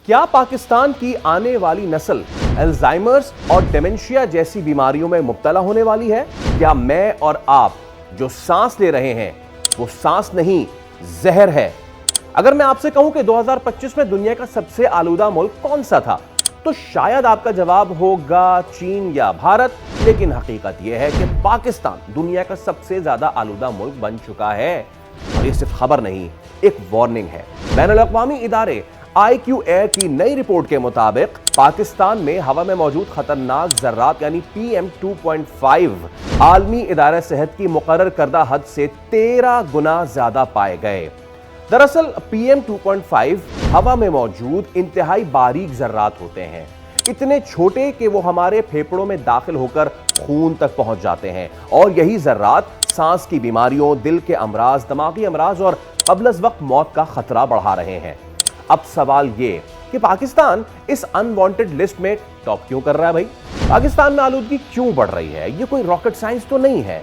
کیا پاکستان کی آنے والی نسل الزائمرز اور ڈیمنشیا جیسی بیماریوں میں مبتلا ہونے والی ہے؟ کیا میں اور آپ جو سانس لے رہے ہیں وہ سانس نہیں زہر ہے؟ اگر میں آپ سے کہوں کہ 2025 میں دنیا کا سب سے آلودہ ملک کون سا تھا تو شاید آپ کا جواب ہوگا چین یا بھارت، لیکن حقیقت یہ ہے کہ پاکستان دنیا کا سب سے زیادہ آلودہ ملک بن چکا ہے۔ اور یہ صرف خبر نہیں، ایک وارننگ ہے۔ بین الاقوامی ادارے IQ Air کی نئی رپورٹ کے مطابق پاکستان میں ہوا میں موجود خطرناک ذرات یعنی PM 2.5 عالمی ادارہ صحت کی مقرر کردہ حد سے 13 گنا زیادہ پائے گئے۔ دراصل PM 2.5 ہوا میں موجود انتہائی باریک ذرات ہوتے ہیں، اتنے چھوٹے کہ وہ ہمارے پھیپھڑوں میں داخل ہو کر خون تک پہنچ جاتے ہیں، اور یہی ذرات سانس کی بیماریوں، دل کے امراض، دماغی امراض اور قبل از وقت موت کا خطرہ بڑھا رہے ہیں۔ اب سوال یہ کہ پاکستان اس انوانٹڈ لسٹ میں ٹاپ کیوں کر رہا ہے بھائی؟ پاکستان میں آلودگی کیوں بڑھ رہی ہے؟ یہ کوئی راکٹ سائنس تو نہیں ہے۔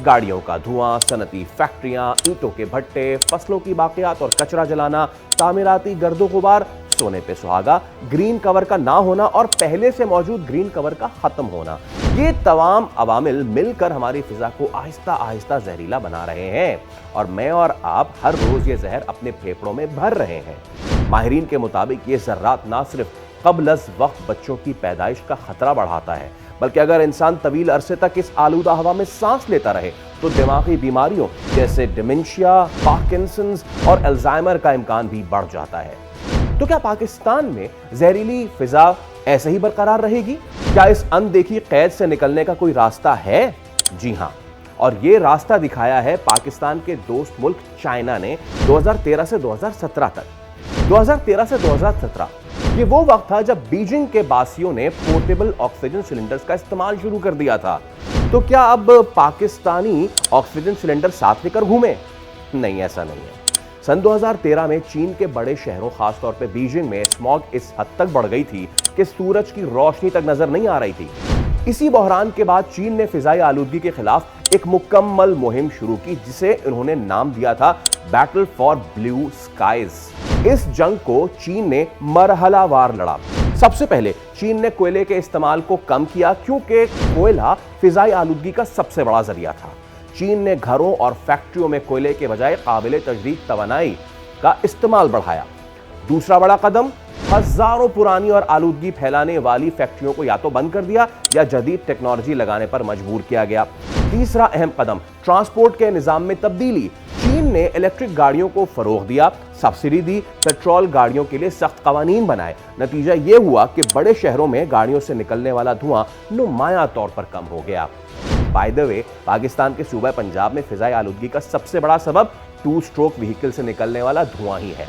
گاڑیوں کا دھواں، صنعتی فیکٹریاں، اینٹوں کے بھٹے، فصلوں کی باقیات اور کچرا جلانا، تعمیراتی گرد و غبار، سونے پہ سہاگا، گرین کور کا نہ ہونا اور پہلے سے موجود گرین کور کا ختم ہونا، یہ تمام عوامل مل کر ہماری فضا کو آہستہ آہستہ زہریلا بنا رہے ہیں، اور میں اور آپ ہر روز یہ زہر اپنے پھیپھڑوں میں بھر رہے ہیں۔ ماہرین کے مطابق یہ ذرات نہ صرف قبل از وقت بچوں کی پیدائش کا خطرہ بڑھاتا ہے، بلکہ اگر انسان طویل عرصے تک اس آلودہ ہوا میں سانس لیتا رہے تو دماغی بیماریوں جیسے ڈیمنشیا، پارکنسنز اور الزائمر کا امکان بھی بڑھ جاتا ہے۔ تو کیا پاکستان میں زہریلی فضا ایسے ہی برقرار رہے گی؟ کیا اس اندیکھی قید سے نکلنے کا کوئی راستہ ہے؟ جی ہاں، اور یہ راستہ دکھایا ہے پاکستان کے دوست ملک چائنا نے 2013 سے 2017 تک۔ 2013 سے 2017 یہ وہ وقت تھا جب بیجنگ کے باسیوں نے پورٹیبل آکسیجن سلنڈرز کا استعمال شروع کر دیا تھا۔ تو کیا اب پاکستانی آکسیجن سلنڈر ساتھ لے کر گھومیں؟ نہیں، ایسا نہیں ہے۔ سن 2013 میں چین کے بڑے شہروں خاص طور پہ بیجنگ میں اسموگ اس حد تک بڑھ گئی تھی کہ سورج کی روشنی تک نظر نہیں آ رہی تھی۔ اسی بحران کے بعد چین نے فضائی آلودگی کے خلاف ایک مکمل مہم شروع کی جسے انہوں نے نام دیا تھا بیٹل فار بلیو سکائز۔ اس جنگ کو چین نے مرحلہ وار لڑا۔ سب سے پہلے چین نے کوئلے کے استعمال کو کم کیا کیونکہ کوئلہ فضائی آلودگی کا سب سے بڑا ذریعہ تھا۔ چین نے گھروں اور فیکٹریوں میں کوئلے کے بجائے قابل تجدید توانائی کا استعمال بڑھایا۔ دوسرا بڑا قدم، ہزاروں پرانی اور آلودگی پھیلانے والی فیکٹریوں کو یا تو بند کر دیا یا جدید ٹیکنالوجی لگانے پر مجبور کیا گیا۔ تیسرا اہم قدم، ٹرانسپورٹ کے نظام میں تبدیلی۔ چین نے الیکٹرک گاڑیوں کو فروغ دیا، سبسڈی دی، پیٹرول گاڑیوں کے لیے سخت قوانین بنائے۔ نتیجہ یہ ہوا کہ بڑے شہروں میں گاڑیوں سے نکلنے والا دھواں نمایاں طور پر کم ہو گیا۔ بائی دی وے، پاکستان کے صوبہ پنجاب میں فضائی آلودگی کا سب سے بڑا سبب 2 اسٹروک وہیکل سے نکلنے والا دھواں ہی ہے۔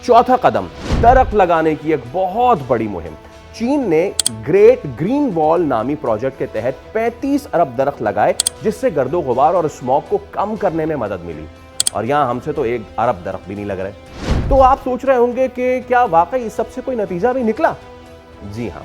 چوتھا قدم، درخت لگانے کی ایک بہت بڑی مہم۔ چین نے گریٹ گرین وال نامی پروجیکٹ کے تحت 35 ارب درخت لگائے جس سے گرد و غبار اور اسموگ کو کم کرنے میں مدد ملی، اور یہاں ہم سے تو 1 ارب درخت بھی نہیں لگ رہے۔ تو آپ سوچ رہے ہوں گے کہ کیا واقعی اس سب سے کوئی نتیجہ بھی نکلا؟ جی ہاں،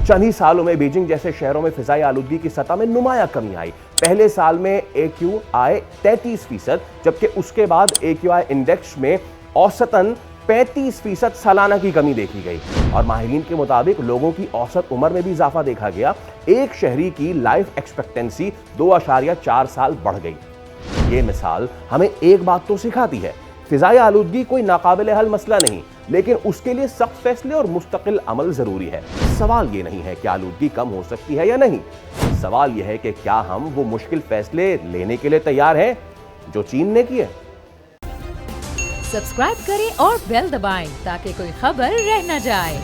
چند ہی سالوں میں بیجنگ جیسے شہروں میں فضائی آلودگی کی سطح میں نمایاں کمی آئی۔ پہلے سال میں AQI 33%، جبکہ اس کے بعد AQI انڈیکس میں اوسطاً 35% سالانہ کی کمی دیکھی گئی، اور ماہرین کے مطابق لوگوں کی اوسط عمر میں بھی اضافہ دیکھا گیا۔ ایک شہری کی لائف ایکسپیکٹنسی 2.4 سال بڑھ گئی۔ یہ مثال ہمیں ایک بات تو سکھاتی ہے، فضائی آلودگی کوئی ناقابل حل مسئلہ نہیں، لیکن اس کے لیے سخت فیصلے اور مستقل عمل ضروری ہے۔ سوال یہ نہیں ہے کہ آلودگی کم ہو سکتی ہے یا نہیں، سوال یہ ہے کہ کیا ہم وہ مشکل فیصلے لینے کے لیے تیار ہیں جو چین نے کیے۔ سبسکرائب کریں اور بیل دبائیں تاکہ کوئی خبر رہ نہ جائے۔